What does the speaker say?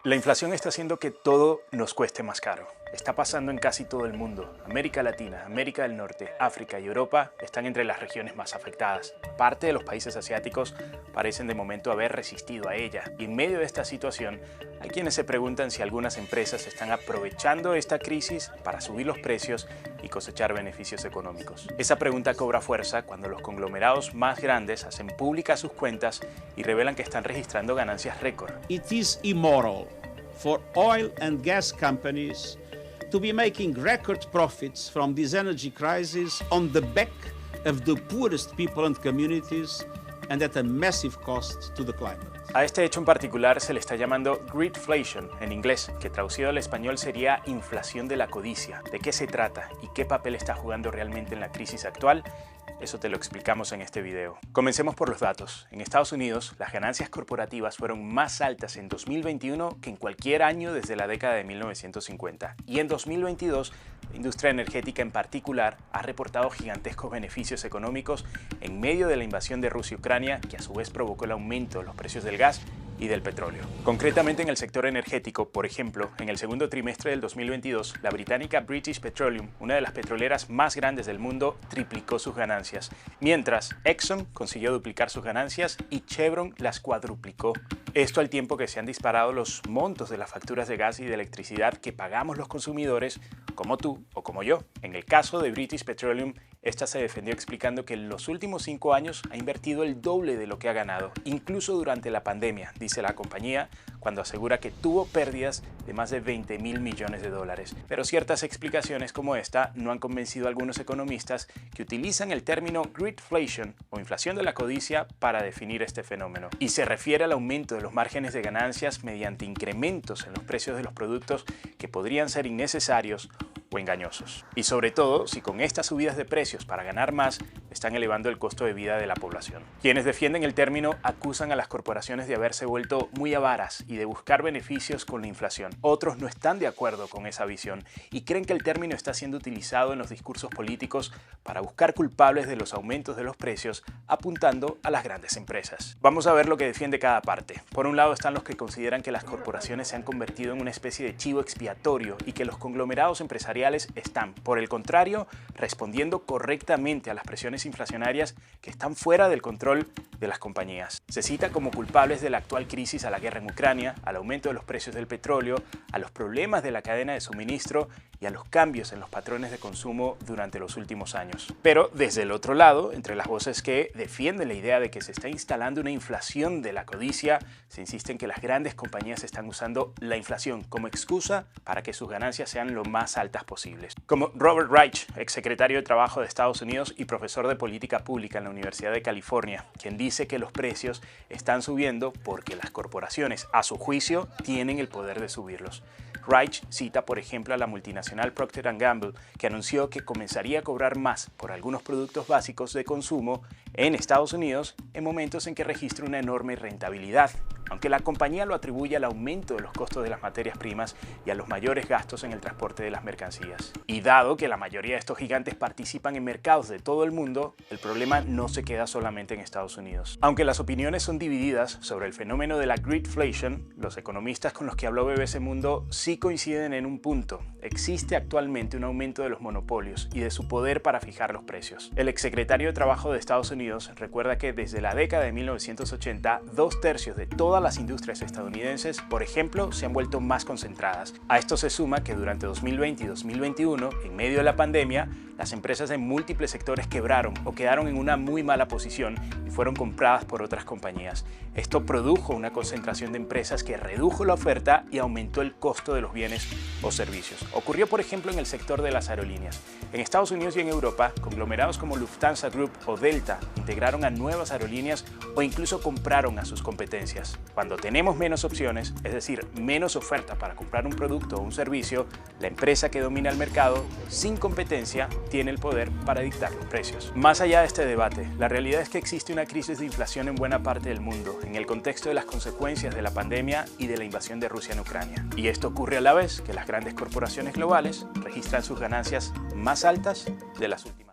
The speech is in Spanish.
La inflación está haciendo que todo nos cueste más caro. Está pasando en casi todo el mundo. América Latina, América del Norte, África y Europa están entre las regiones más afectadas. Parte de los países asiáticos parecen de momento haber resistido a ella. Y en medio de esta situación, hay quienes se preguntan si algunas empresas están aprovechando esta crisis para subir los precios y cosechar beneficios económicos. Esa pregunta cobra fuerza cuando los conglomerados más grandes hacen públicas sus cuentas y revelan que están registrando ganancias récord. It is immoral for oil and gas companies to be making record profits from this energy crisis on the back of the poorest people and communities and at a massive cost to the climate. A este hecho en particular se le está llamando greedflation en inglés, que traducido al español sería inflación de la codicia. ¿De qué se trata y qué papel está jugando realmente en la crisis actual? Eso te lo explicamos en este video. Comencemos por los datos. En Estados Unidos, las ganancias corporativas fueron más altas en 2021 que en cualquier año desde la década de 1950. Y en 2022, la industria energética en particular ha reportado gigantescos beneficios económicos en medio de la invasión de Rusia y Ucrania, que a su vez provocó el aumento de los precios del gas y del petróleo. Concretamente en el sector energético, por ejemplo, en el segundo trimestre del 2022, la británica British Petroleum, una de las petroleras más grandes del mundo, triplicó sus ganancias, mientras Exxon consiguió duplicar sus ganancias y Chevron las cuadruplicó. Esto al tiempo que se han disparado los montos de las facturas de gas y de electricidad que pagamos los consumidores, como tú o como yo. En el caso de British Petroleum, esta se defendió explicando que en los últimos 5 años ha invertido el doble de lo que ha ganado, incluso durante la pandemia, dice la compañía, cuando asegura que tuvo pérdidas de más de $20.000 millones. Pero ciertas explicaciones como esta no han convencido a algunos economistas que utilizan el término greedflation o inflación de la codicia para definir este fenómeno. Y se refiere al aumento de los márgenes de ganancias mediante incrementos en los precios de los productos que podrían ser innecesarios o engañosos. Y sobre todo, si con estas subidas de precios para ganar más, están elevando el costo de vida de la población. Quienes defienden el término acusan a las corporaciones de haberse vuelto muy avaras y de buscar beneficios con la inflación. Otros no están de acuerdo con esa visión y creen que el término está siendo utilizado en los discursos políticos para buscar culpables de los aumentos de los precios, apuntando a las grandes empresas. Vamos a ver lo que defiende cada parte. Por un lado están los que consideran que las corporaciones se han convertido en una especie de chivo expiatorio y que los conglomerados empresariales están, por el contrario, respondiendo correctamente a las presiones inflacionarias que están fuera del control de las compañías. Se cita como culpables de la actual crisis a la guerra en Ucrania, al aumento de los precios del petróleo, a los problemas de la cadena de suministro y a los cambios en los patrones de consumo durante los últimos años. Pero desde el otro lado, entre las voces que defienden la idea de que se está instalando una inflación de la codicia, se insiste en que las grandes compañías están usando la inflación como excusa para que sus ganancias sean lo más altas posibles. Como Robert Reich, exsecretario de Trabajo de Estados Unidos y profesor de Política Pública en la Universidad de California, quien dice que los precios están subiendo porque las corporaciones, a su juicio, tienen el poder de subirlos. Reich cita, por ejemplo, a la multinacional Procter & Gamble, que anunció que comenzaría a cobrar más por algunos productos básicos de consumo en Estados Unidos en momentos en que registra una enorme rentabilidad, aunque la compañía lo atribuye al aumento de los costos de las materias primas y a los mayores gastos en el transporte de las mercancías. Y dado que la mayoría de estos gigantes participan en mercados de todo el mundo, el problema no se queda solamente en Estados Unidos. Aunque las opiniones son divididas sobre el fenómeno de la greedflation, los economistas con los que habló BBC Mundo sí coinciden en un punto: existe actualmente un aumento de los monopolios y de su poder para fijar los precios. El exsecretario de Trabajo de Estados Unidos recuerda que desde la década de 1980, 2/3 de todas las industrias estadounidenses, por ejemplo, se han vuelto más concentradas. A esto se suma que durante 2020 y 2021, en medio de la pandemia, las empresas en múltiples sectores quebraron o quedaron en una muy mala posición y fueron compradas por otras compañías. Esto produjo una concentración de empresas que redujo la oferta y aumentó el costo de los bienes o servicios. Ocurrió, por ejemplo, en el sector de las aerolíneas. En Estados Unidos y en Europa, conglomerados como Lufthansa Group o Delta integraron a nuevas aerolíneas o incluso compraron a sus competencias. Cuando tenemos menos opciones, es decir, menos oferta para comprar un producto o un servicio, la empresa que domina el mercado, sin competencia, tiene el poder para dictar los precios. Más allá de este debate, la realidad es que existe una crisis de inflación en buena parte del mundo, en el contexto de las consecuencias de la pandemia y de la invasión de Rusia en Ucrania. Y esto ocurre a la vez que las grandes corporaciones globales registran sus ganancias más altas de las últimas.